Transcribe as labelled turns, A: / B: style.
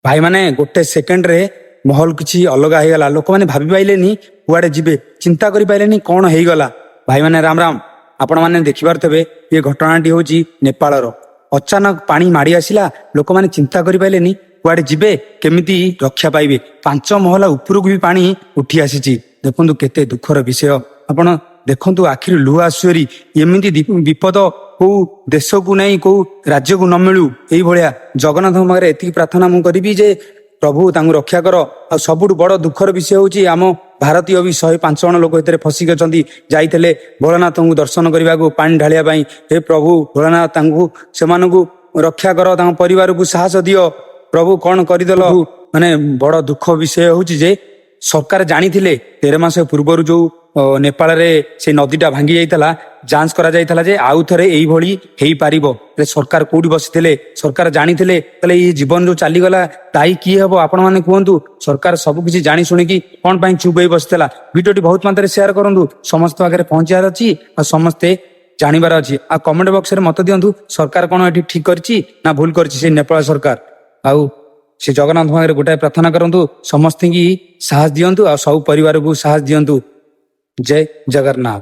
A: भाई माने गोटे सेकेंड रे महल किछि अलग ହେଇଗଲା ଲୋକମାନେ ଭାବି ପାଇଲେନି କୁଆଡେ ଯିବେ ଚିନ୍ତା କରି ପାଇଲେନି କଣ ହେଇଗଲା। ଭାଇ ମାନେ ରାମ ରାମ। ଆପଣ ମାନେ ଦେଖିପାରୁଥିବେ ଏ ଘଟଣାଟି ହେଉଛି ନେପାଳର। ଅଚାନକ ପାଣି ମାଡ଼ି ଆସିଲା, ଲୋକମାନେ ଚିନ୍ତା କରି ପାଇଲେନି କୁଆଡେ ଯିବେ, କେମିତି ରକ୍ଷା ପାଇବେ। 5 ମହଲା ଉପରକୁ ବି ପାଣି ଉଠି ଆସିଛି। ଦେଖନ୍ତୁ କେତେ ଦୁଃଖର ବିଷୟ। ଆପଣ ଦେଖନ୍ତୁ ଆଖିରୁ ଲୁହ ଆସୁରି। ଏମିତି ବିପଦ କୋଉ ଦେଶକୁ ନେଇ କୋଉ ରାଜ୍ୟକୁ ନ ମିଳୁ। ଏଇଭଳିଆ ଜଗନ୍ନାଥଙ୍କ ପାଖରେ ଏତିକି ପ୍ରାର୍ଥନା ମୁଁ କରିବି ଯେ ପ୍ରଭୁ ତାଙ୍କୁ ରକ୍ଷା କର। ଆଉ ସବୁଠୁ ବଡ ଦୁଃଖର ବିଷୟ ହେଉଛି ଆମ ଭାରତୀୟ ବି 105 ଜଣ ଲୋକ ଏଥିରେ ଫସିକି ଅଛନ୍ତି। ଯାଇଥିଲେ ଭୋଳାନାଥଙ୍କୁ ଦର୍ଶନ କରିବାକୁ ପାଣି ଢାଳିବା ପାଇଁ। ହେ ପ୍ରଭୁ ଭୋଳାନାଥ ତାଙ୍କୁ ସେମାନଙ୍କୁ ରକ୍ଷା କର, ତାଙ୍କ ପରିବାରକୁ ସାହସ ଦିଅ। ପ୍ରଭୁ କଣ କରିଦେଲ। ମାନେ ବଡ ଦୁଃଖ ବିଷୟ ହେଉଛି ଯେ ସରକାର ଜାଣିଥିଲେ 13 ମାସ ପୂର୍ବରୁ ଯୋଉ ନେପାଳରେ ସେ ନଦୀଟା ଭାଙ୍ଗି ଯାଇଥିଲା, ଯାଞ୍ଚ କରାଯାଇଥିଲା ଯେ ଆଉ ଥରେ ଏଇଭଳି ହେଇପାରିବ। ସରକାର କୋଉଠି ବସିଥିଲେ? ସରକାର ଜାଣିଥିଲେ। ତାହେଲେ ଏଇ ଜୀବନ ଯୋଉ ଚାଲିଗଲା ଦାୟୀ କିଏ ହବ? ଆପଣ ମାନେ କୁହନ୍ତୁ। ସରକାର ସବୁ କିଛି ଜାଣି ଶୁଣିକି କଣ ପାଇଁ ଚୁପ୍ ହେଇ ବସିଥିଲା? ଭିଡିଓଟି ବହୁତ ମାତ୍ରାରେ ସେୟାର କରନ୍ତୁ, ସମସ୍ତ ପାଖରେ ପହଞ୍ଚିବାର ଅଛି ଆଉ ସମସ୍ତେ ଜାଣିବାର ଅଛି। ଆଉ କମେଣ୍ଟ ବକ୍ସରେ ମତ ଦିଅନ୍ତୁ ସରକାର କଣ ଏଠି ଠିକ କରିଛି ନା ଭୁଲ କରିଛି ସେ ନେପାଳ ସରକାର। ଆଉ ସେ ଜଗନ୍ନାଥ ପାଖରେ ଗୋଟାଏ ପ୍ରାର୍ଥନା କରନ୍ତୁ, ସମସ୍ତଙ୍କୁ ସାହସ ଦିଅନ୍ତୁ ଆଉ ସବୁ ପରିବାରକୁ ସାହସ ଦିଅନ୍ତୁ। ଜୟ ଜଗନ୍ନାଥ।